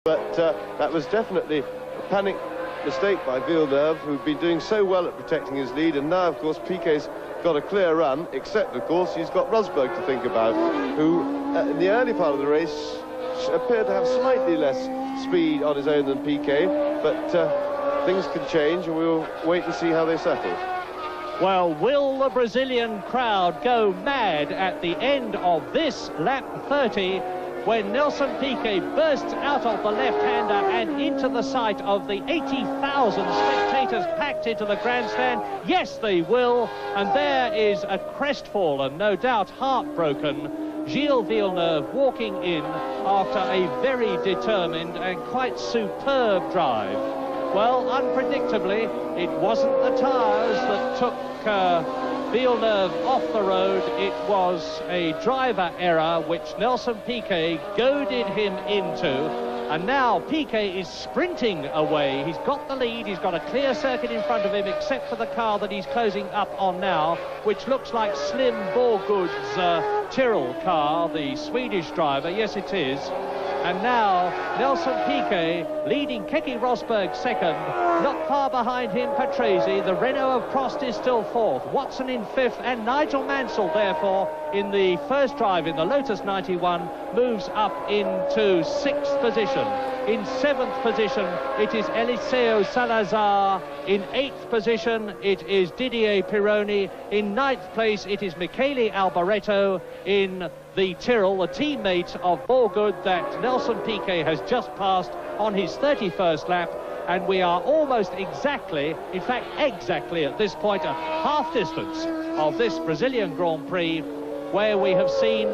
But that was definitely a panic mistake by Villeneuve, who'd been doing so well at protecting his lead, and now, of course, Piquet's got a clear run, except, of course, he's got Rosberg to think about, who, in the early part of the race, appeared to have slightly less speed on his own than Piquet, but things can change, and we'll wait and see how they settle. Well, will the Brazilian crowd go mad at the end of this lap 30 when Nelson Piquet bursts out of the left-hander and into the sight of the 80,000 spectators packed into the grandstand? Yes, they will. And there is a crestfallen, no doubt heartbroken, Gilles Villeneuve walking in after a very determined and quite superb drive. Well, unpredictably, it wasn't the tyres that took Villeneuve off the road. It was a driver error which Nelson Piquet goaded him into, and now Piquet is sprinting away. He's got the lead, he's got a clear circuit in front of him, except for the car that he's closing up on now, which looks like Slim Borgood's Tyrrell car, the Swedish driver. Yes, it is. And now Nelson Piquet leading Keke Rosberg second, not far behind him Patrese. The Renault of Prost is still fourth, Watson in fifth, and Nigel Mansell therefore in the first drive in the Lotus 91 moves up into sixth position. In seventh position it is Eliseo Salazar. In eighth position it is Didier Pironi. In ninth place it is Michele Alboreto in the Tyrrell, the teammate of Borgood that Nelson Piquet has just passed on his 31st lap. And we are almost exactly, in fact exactly at this point, a half distance of this Brazilian Grand Prix, where we have seen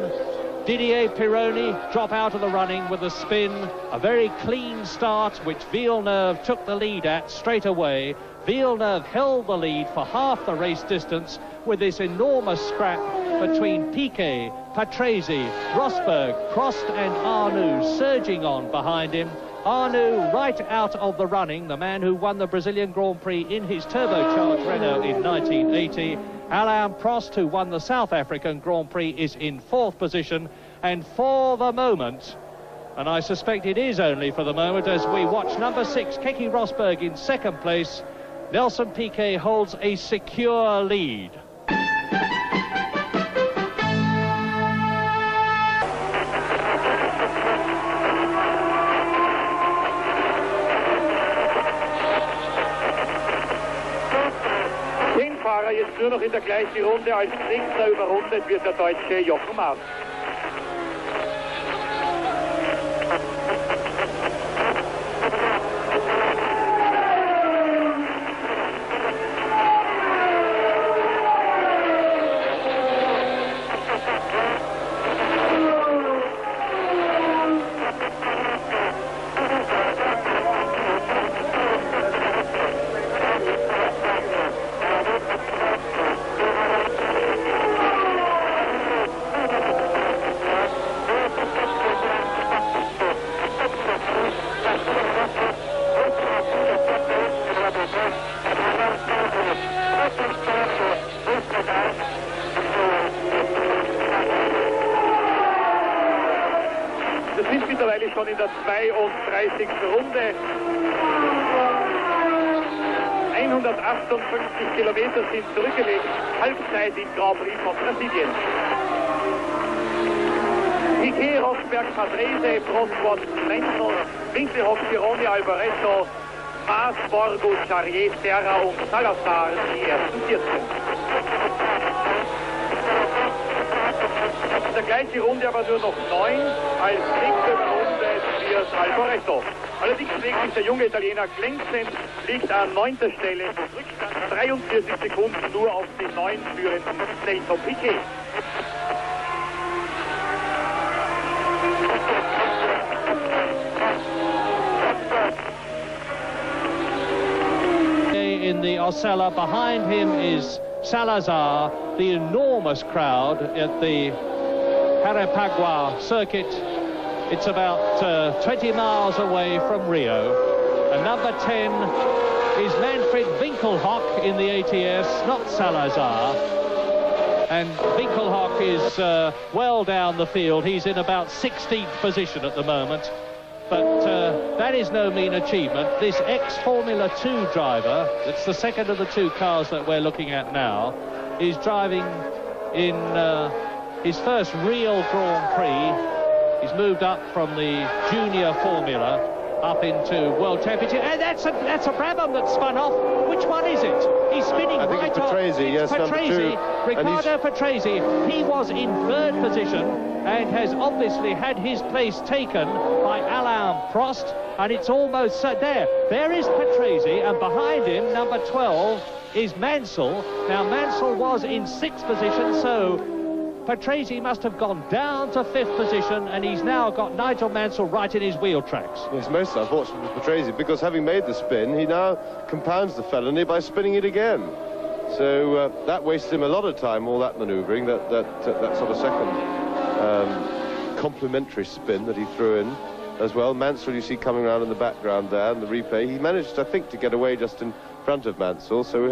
Didier Pironi drop out of the running with a spin, a very clean start which Villeneuve took the lead at straight away. Villeneuve held the lead for half the race distance with this enormous scrap between Piquet, Patrese, Rosberg, Prost and Arnoux surging on behind him. Arnoux right out of the running, the man who won the Brazilian Grand Prix in his turbocharged Renault in 1980. Alain Prost, who won the South African Grand Prix, is in fourth position. And for the moment, and I suspect it is only for the moment, as we watch number 6, Keke Rosberg in second place, Nelson Piquet holds a secure lead. Jetzt nur noch in der gleichen Runde, als nächster überrundet wird der deutsche Jochen Maas. Mittlerweile schon in der 32. Runde. 158 Kilometer sind zurückgelegt. Halbzeit im Grand Prix von Brasilien. Piquet, Rosberg, Patrese, Prost, Watson, Mansell, Winkelhoff, Pironi, Alboreto, Maas, Borgood, Charrier, Serra und Salazar die ersten 14. In der gleichen Runde aber nur noch 9, als nächste überrundet wird Alboreto. Allerdings legt sich der junge Italiener glänzend, liegt an 9. Stelle, Rückstand 43 Sekunden nur auf den 9 führenden Nelson Piquet. In the Osella, behind him is Salazar. The enormous crowd at the Carapagua circuit. It's about 20 miles away from Rio. And number 10 is Manfred Winkelhock in the ATS, not Salazar. And Winkelhock is well down the field. He's in about 16th position at the moment. But that is no mean achievement. This ex-Formula 2 driver, it's the second of the two cars that we're looking at now, is driving in his first real Grand Prix. He's moved up from the junior Formula up into World Championship, and that's a Brabham that's spun off. Which one is it? He's spinning I think right it's off. Patrese, yes, number two. Ricardo Patrese. He was in third position and has obviously had his place taken by Alain Prost, and it's almost there. There is Patrese, and behind him, number 12, is Mansell. Now, Mansell was in sixth position, so Patrese must have gone down to fifth position, and he's now got Nigel Mansell right in his wheel tracks. It's most unfortunate for Patrese, because having made the spin, he now compounds the felony by spinning it again. So that wasted him a lot of time, all that manoeuvring, that sort of second complementary spin that he threw in as well. Mansell, you see coming around in the background there in the replay. He managed, I think, to get away just in front of Mansell. So